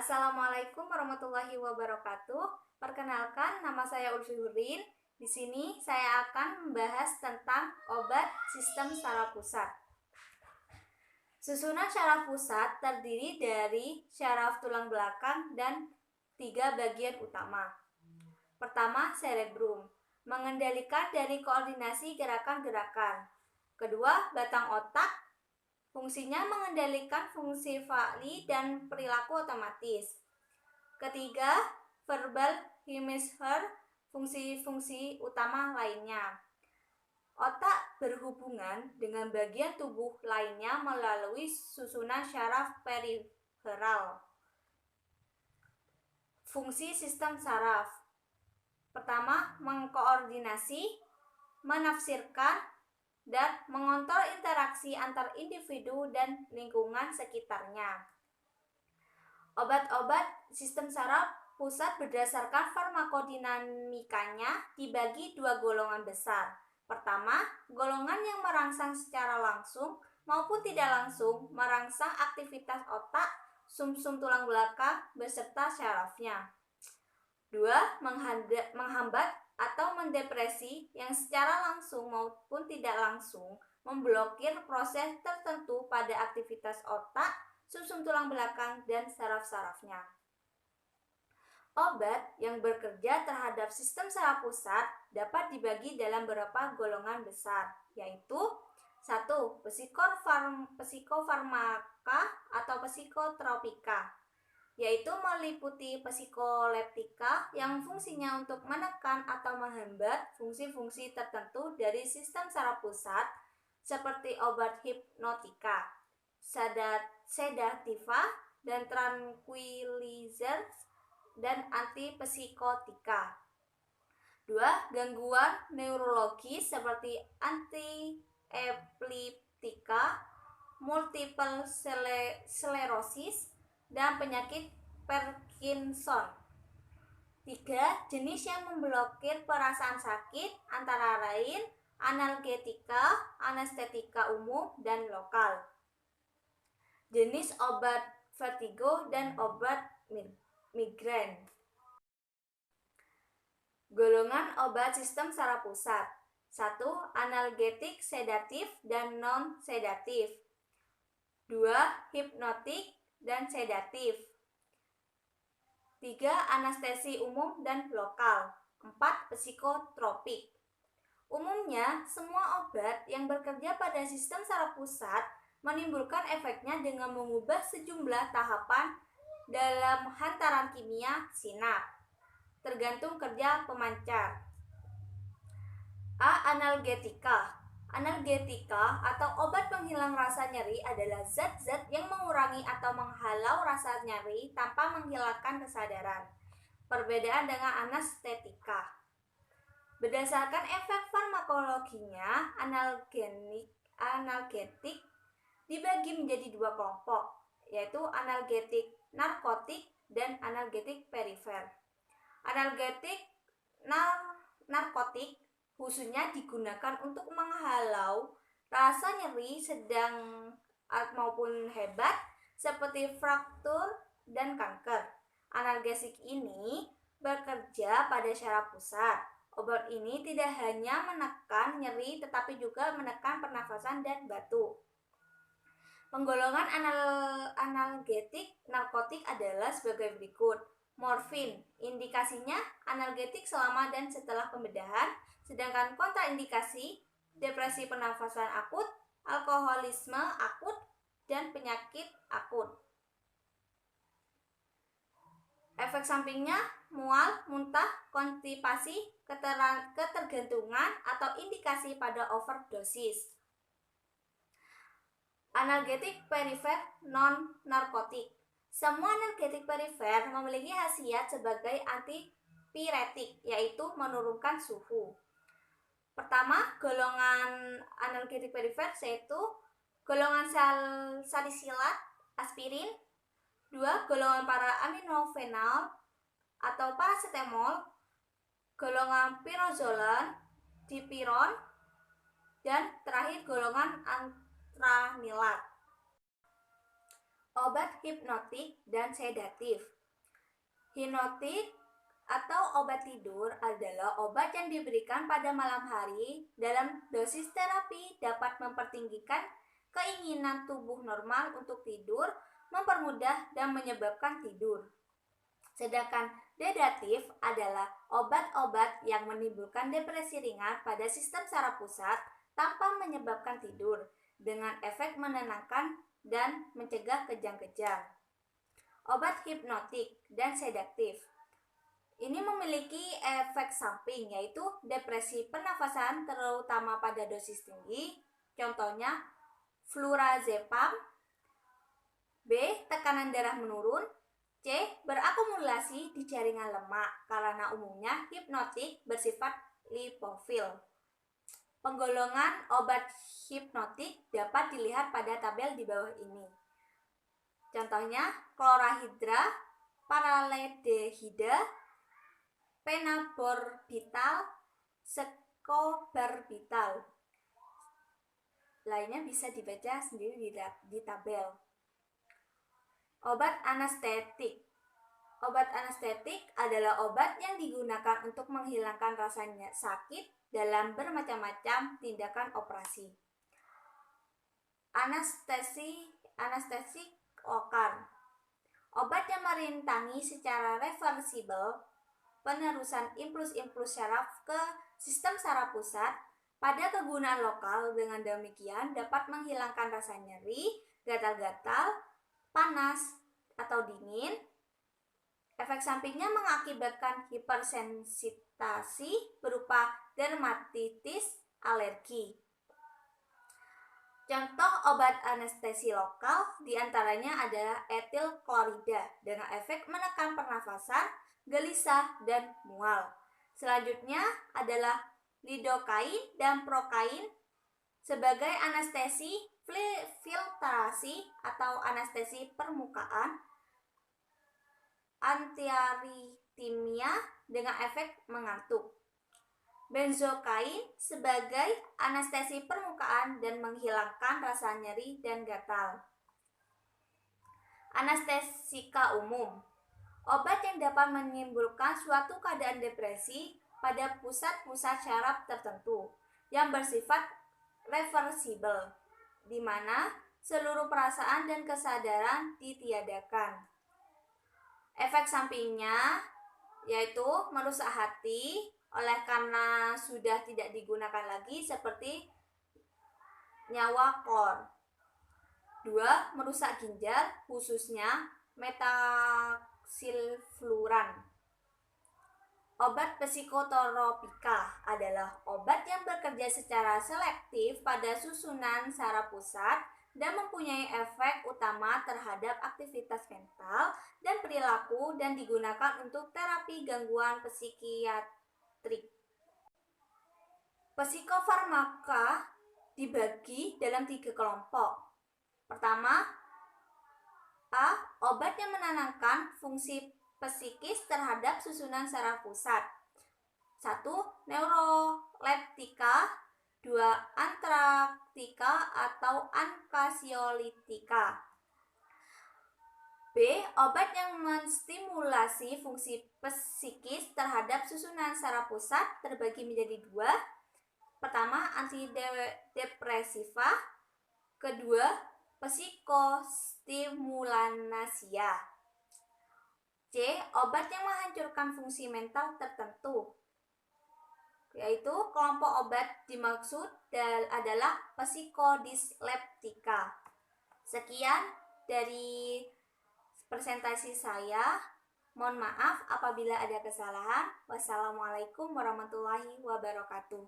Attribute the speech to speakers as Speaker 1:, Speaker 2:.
Speaker 1: Assalamualaikum warahmatullahi wabarakatuh. Perkenalkan, nama saya Ulfi Hurin. Di sini saya akan membahas tentang obat sistem saraf pusat. Susunan saraf pusat terdiri dari saraf tulang belakang dan 3 bagian utama. Pertama, cerebrum, mengendalikan dari koordinasi gerakan-gerakan. Kedua, batang otak, fungsinya mengendalikan fungsi fa'li dan perilaku otomatis. Ketiga, verbal hemisphere, fungsi-fungsi utama lainnya. Otak berhubungan dengan bagian tubuh lainnya melalui susunan syaraf periferal. Fungsi sistem saraf. Pertama, mengkoordinasi, menafsirkan, dan mengontrol interaksi antar individu dan lingkungan sekitarnya. Obat-obat sistem saraf pusat berdasarkan farmakodinamikanya dibagi 2 golongan besar. Pertama, golongan yang merangsang secara langsung maupun tidak langsung merangsang aktivitas otak, sumsum tulang belakang beserta syarafnya. 2. Menghambat atau mendepresi yang secara langsung maupun tidak langsung memblokir proses tertentu pada aktivitas otak, sumsum tulang belakang, dan saraf-sarafnya. Obat yang bekerja terhadap sistem saraf pusat dapat dibagi dalam beberapa golongan besar, yaitu 1. Psikofarmaka atau psikotropika, yaitu meliputi psikoleptika yang fungsinya untuk menekan atau menghambat fungsi-fungsi tertentu dari sistem saraf pusat seperti obat hipnotika, sedativa, dan tranquilizers, dan antipsikotika. 2. Gangguan neurologis seperti antiepileptika, multiple sclerosis, dan penyakit Parkinson. 3. Jenis yang memblokir perasaan sakit antara lain analgetika, anestetika umum, dan lokal. Jenis obat vertigo dan obat migrain. Golongan obat sistem saraf pusat. 1. Analgetik, sedatif, dan non-sedatif. 2. Hipnotik dan sedatif. 3. Anestesi umum dan lokal. 4. Psikotropik. Umumnya, semua obat yang bekerja pada sistem saraf pusat menimbulkan efeknya dengan mengubah sejumlah tahapan dalam hantaran kimia sinap, tergantung kerja pemancar. A. Analgetika. Analgetika atau obat penghilang rasa nyeri adalah zat-zat yang mengurangi atau menghalau rasa nyeri tanpa menghilangkan kesadaran. Perbedaan dengan anestetika. Berdasarkan efek farmakologinya, analgetik dibagi menjadi 2 kelompok, yaitu analgetik narkotik dan analgetik perifer. Analgetik narkotik khususnya digunakan untuk menghalau rasa nyeri sedang maupun hebat seperti fraktur dan kanker. Analgesik ini bekerja pada syaraf pusat. Obat ini tidak hanya menekan nyeri tetapi juga menekan pernafasan dan batuk. Penggolongan analgetik narkotik adalah sebagai berikut. Morfin, indikasinya analgetik selama dan setelah pembedahan, sedangkan kontraindikasi depresi pernafasan akut, alkoholisme akut, dan penyakit akut. Efek sampingnya mual, muntah, konstipasi, ketergantungan, atau indikasi pada overdosis. Analgetik perifer non-narkotik. Semua analgetik perifer memiliki khasiat sebagai antipiretik, yaitu menurunkan suhu. Pertama, golongan analgetik perifer yaitu golongan salisilat, aspirin. 2. Golongan para aminofenol atau paracetamol, golongan pirazolam, dipiron, dan terakhir golongan antranilat. Obat hipnotik dan sedatif. Hipnotik atau obat tidur adalah obat yang diberikan pada malam hari dalam dosis terapi dapat mempertinggikan keinginan tubuh normal untuk tidur, mempermudah dan menyebabkan tidur. Sedangkan sedatif adalah obat-obat yang menimbulkan depresi ringan pada sistem saraf pusat tanpa menyebabkan tidur, dengan efek menenangkan dan mencegah kejang-kejang. Obat hipnotik dan sedatif ini memiliki efek samping, yaitu depresi pernafasan terutama pada dosis tinggi, contohnya flurazepam. B. Tekanan darah menurun. C. Berakumulasi di jaringan lemak, karena umumnya hipnotik bersifat lipofil. Penggolongan obat hipnotik dapat dilihat pada tabel di bawah ini. Contohnya klorahidra, paraldehyde, penaborbital, secobarbital. Lainnya bisa dibaca sendiri di tabel. Obat anestetik. Obat anestetik adalah obat yang digunakan untuk menghilangkan rasanya sakit dalam bermacam-macam tindakan operasi. Anestesik lokal. Obat yang merintangi secara reversibel penerusan impuls-impuls syaraf ke sistem saraf pusat pada kegunaan lokal. Dengan demikian dapat menghilangkan rasa nyeri, gatal-gatal, panas, atau dingin. Efek sampingnya mengakibatkan hipersensitasi berupa dermatitis, alergi. Contoh obat anestesi lokal diantaranya adalah etil klorida dengan efek menekan pernafasan, gelisah, dan mual. Selanjutnya adalah lidokain dan prokain sebagai anestesi filtrasi atau anestesi permukaan, antiaritimia dengan efek mengantuk. Benzokain sebagai anestesi permukaan dan menghilangkan rasa nyeri dan gatal. Anestesika umum. Obat yang dapat menimbulkan suatu keadaan depresi pada pusat-pusat syaraf tertentu yang bersifat reversibel, di mana seluruh perasaan dan kesadaran ditiadakan. Efek sampingnya yaitu merusak hati oleh karena sudah tidak digunakan lagi, seperti nyawa klor. 2. Merusak ginjal, khususnya metaxilfluran. Obat psikotropika adalah obat yang bekerja secara selektif pada susunan saraf pusat dan mempunyai efek utama terhadap aktivitas mental dan perilaku dan digunakan untuk terapi gangguan psikiatri. Psikofarmaka dibagi dalam 3 kelompok. Pertama, A. Obat yang menenangkan fungsi psikis terhadap susunan saraf pusat. 1. Neuroleptika. 2. Antraktika atau ankasiolitika. B. Obat yang menstimulasi fungsi psikis terhadap susunan saraf pusat terbagi menjadi 2. Pertama, antidepresiva. Kedua, psikostimulanasia. C. Obat yang menghancurkan fungsi mental tertentu, yaitu kelompok obat dimaksud adalah psikodisleptika. Sekian dari presentasi saya. Mohon maaf apabila ada kesalahan. Wassalamualaikum warahmatullahi wabarakatuh.